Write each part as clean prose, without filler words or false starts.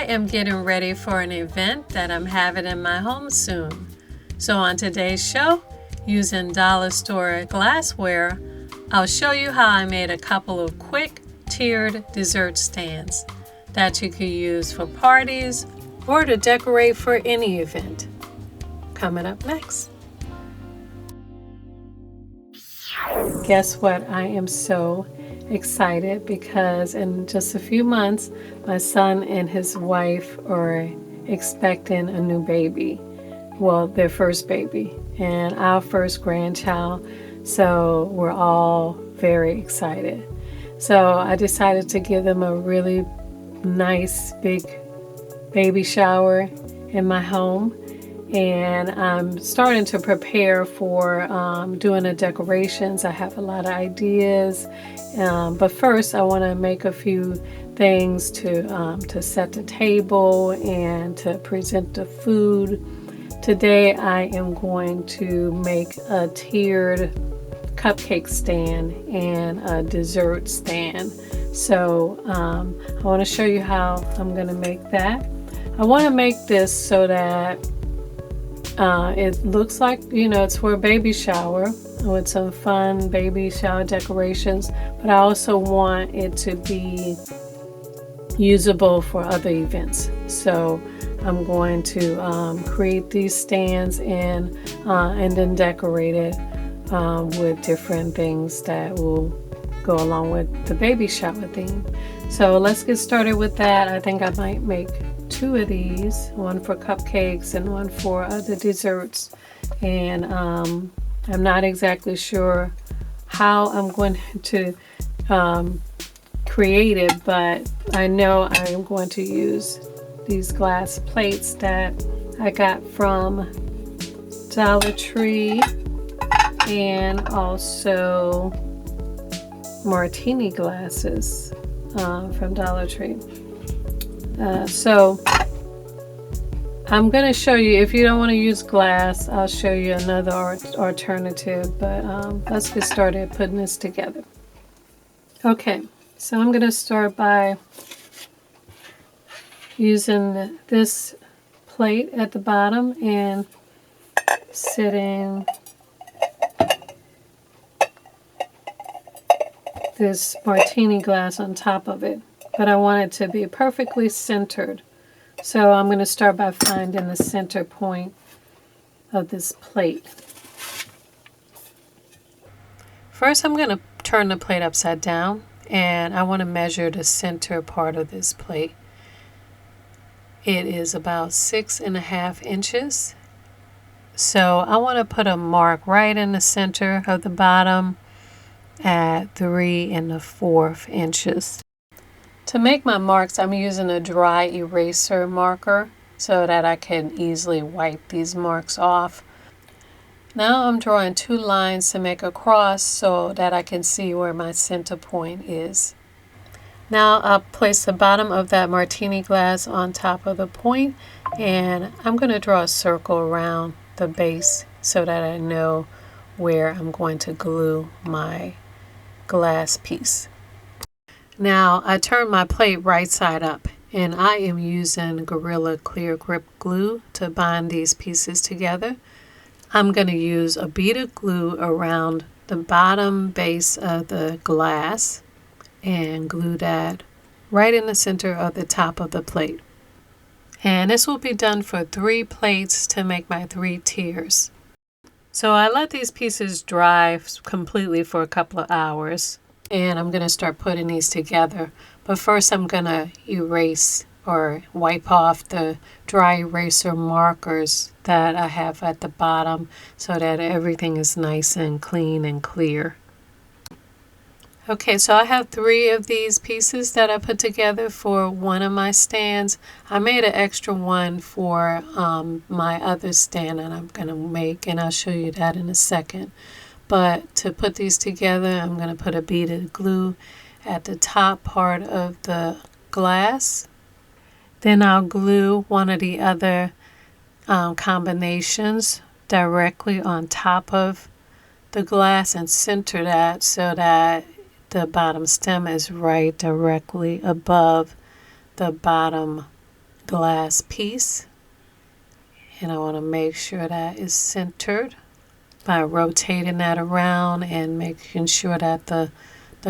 am getting ready for an event that I'm having in my home soon. So on today's show, using dollar store glassware, I'll show you how I made a couple of quick tiered dessert stands that you could use for parties or to decorate for any event. Coming up next. Guess what? I am so excited because in just a few months, my son and his wife are expecting a new baby. Well, their first baby and our first grandchild. So we're all very excited. So I decided to give them a really nice big baby shower in my home. And I'm starting to prepare for doing the decorations. I have a lot of ideas, but first I want to make a few things to set the table and to present the food. Today I am going to make a tiered cupcake stand and a dessert stand. So I want to show you how I'm going to make that. I want to make this so that it looks like, it's for a baby shower with some fun baby shower decorations, but I also want it to be usable for other events. So I'm going to create these stands and then decorate it with different things that will go along with the baby shower theme. So let's get started with that. I think I might make 2 of these, one for cupcakes and one for other desserts. And I'm not exactly sure how I'm going to create it, but I know I am going to use these glass plates that I got from Dollar Tree and also martini glasses from Dollar Tree. So I'm going to show you, if you don't want to use glass, I'll show you another alternative, but let's get started putting this together. Okay, so I'm going to start by using this plate at the bottom and setting this martini glass on top of it. But I want it to be perfectly centered. So I'm going to start by finding the center point of this plate. First, I'm going to turn the plate upside down, and I want to measure the center part of this plate. It is about 6.5 inches. So I want to put a mark right in the center of the bottom at 3 1/4 inches. To make my marks, I'm using a dry eraser marker so that I can easily wipe these marks off. Now I'm drawing 2 lines to make a cross so that I can see where my center point is. Now I'll place the bottom of that martini glass on top of the point, and I'm going to draw a circle around the base so that I know where I'm going to glue my glass piece. Now I turn my plate right side up, and I am using Gorilla Clear Grip glue to bind these pieces together. I'm going to use a bead of glue around the bottom base of the glass and glue that right in the center of the top of the plate. And this will be done for 3 plates to make my 3 tiers. So I let these pieces dry completely for a couple of hours. And I'm going to start putting these together. But first I'm going to erase or wipe off the dry eraser markers that I have at the bottom so that everything is nice and clean and clear. Okay, so I have 3 of these pieces that I put together for one of my stands. I made an extra one for my other stand that I'm going to make, and I'll show you that in a second. But to put these together, I'm going to put a bead of glue at the top part of the glass. Then I'll glue one of the other combinations directly on top of the glass and center that so that the bottom stem is right directly above the bottom glass piece, and I want to make sure that is centered by rotating that around and making sure that the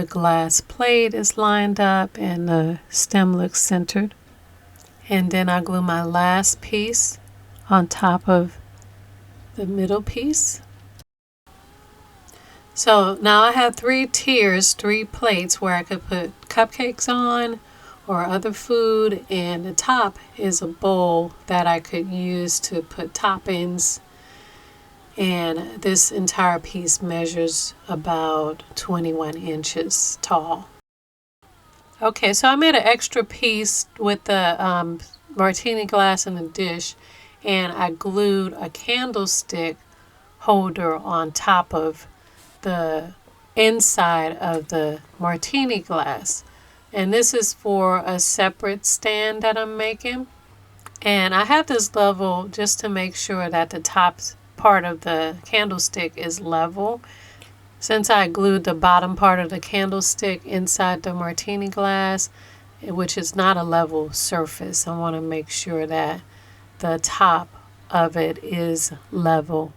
glass plate is lined up and the stem looks centered. And then I glue my last piece on top of the middle piece. So now I have 3 tiers, 3 plates where I could put cupcakes on or other food, and the top is a bowl that I could use to put toppings. And this entire piece measures about 21 inches tall. Okay, so I made an extra piece with the martini glass in the dish, and I glued a candlestick holder on top of the inside of the martini glass. And this is for a separate stand that I'm making. And I have this level just to make sure that the top part of the candlestick is level. Since I glued the bottom part of the candlestick inside the martini glass, which is not a level surface, I want to make sure that the top of it is level.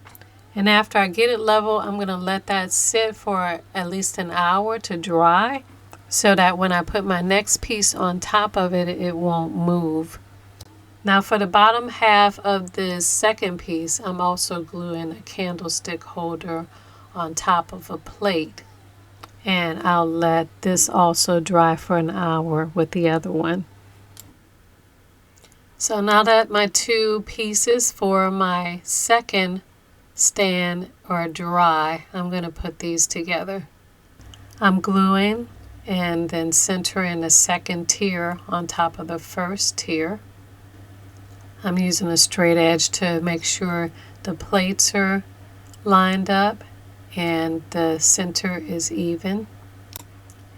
And after I get it level, I'm going to let that sit for at least an hour to dry, so that when I put my next piece on top of it, it won't move. Now for the bottom half of this second piece, I'm also gluing a candlestick holder on top of a plate. And I'll let this also dry for an hour with the other one. So now that my 2 pieces for my second stand are dry, I'm going to put these together. I'm gluing and then centering the second tier on top of the first tier. I'm using a straight edge to make sure the plates are lined up and the center is even.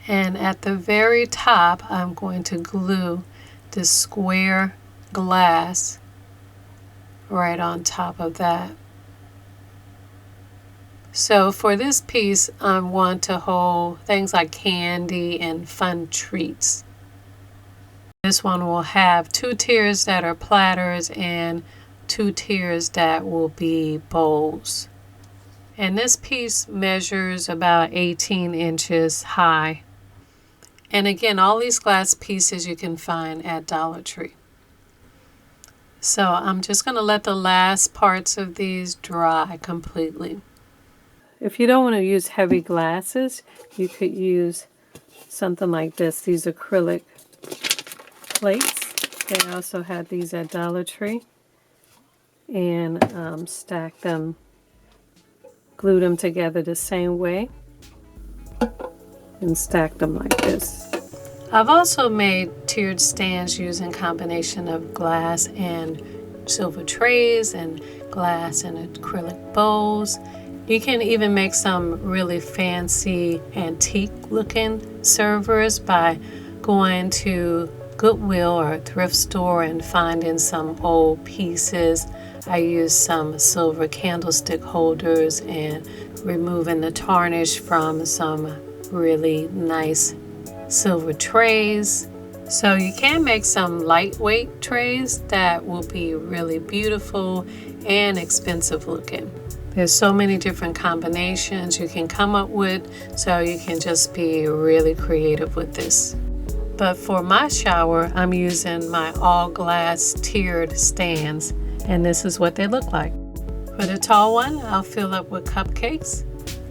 And at the very top, I'm going to glue this square glass right on top of that. So for this piece, I want to hold things like candy and fun treats. This one will have 2 tiers that are platters and 2 tiers that will be bowls. And this piece measures about 18 inches high. And again, all these glass pieces you can find at Dollar Tree. So I'm just going to let the last parts of these dry completely. If you don't want to use heavy glasses, you could use something like this, these acrylic plates. They also had these at Dollar Tree. And stack them, glue them together the same way, and stack them like this. I've also made tiered stands using a combination of glass and silver trays and glass and acrylic bowls. You can even make some really fancy antique looking servers by going to Goodwill or a thrift store and finding some old pieces. I used some silver candlestick holders and removing the tarnish from some really nice silver trays. So you can make some lightweight trays that will be really beautiful and expensive looking. There's so many different combinations you can come up with, so you can just be really creative with this. But for my shower, I'm using my all glass tiered stands, and this is what they look like. For the tall one, I'll fill up with cupcakes.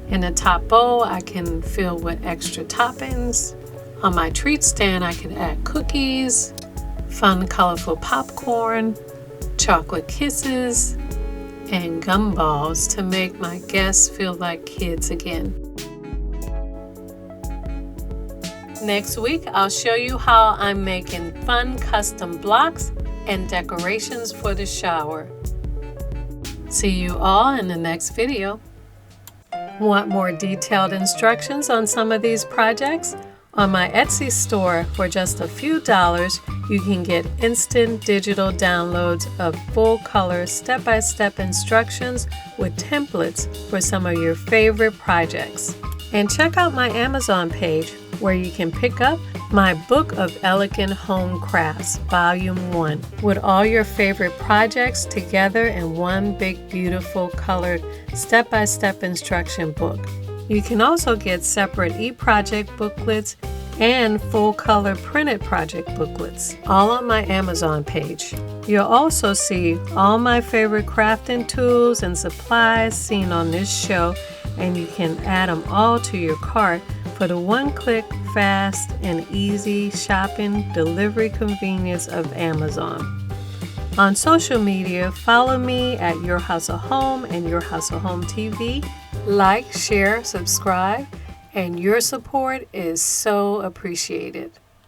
In the top bowl, I can fill with extra toppings. On my treat stand, I can add cookies, fun colorful popcorn, chocolate kisses, and gumballs to make my guests feel like kids again. Next week, I'll show you how I'm making fun custom blocks and decorations for the shower. See you all in the next video. Want more detailed instructions on some of these projects? On my Etsy store, for just a few dollars, you can get instant digital downloads of full-color step-by-step instructions with templates for some of your favorite projects. And check out my Amazon page where you can pick up my Book of Elegant Home Crafts, Volume 1, with all your favorite projects together in one big, beautiful, colored, step-by-step instruction book. You can also get separate e-project booklets and full-color printed project booklets, all on my Amazon page. You'll also see all my favorite crafting tools and supplies seen on this show, and you can add them all to your cart for the one-click, fast, and easy shopping delivery convenience of Amazon. On social media, follow me at Your House of Home and Your House of Home TV. Like, share, subscribe, and your support is so appreciated.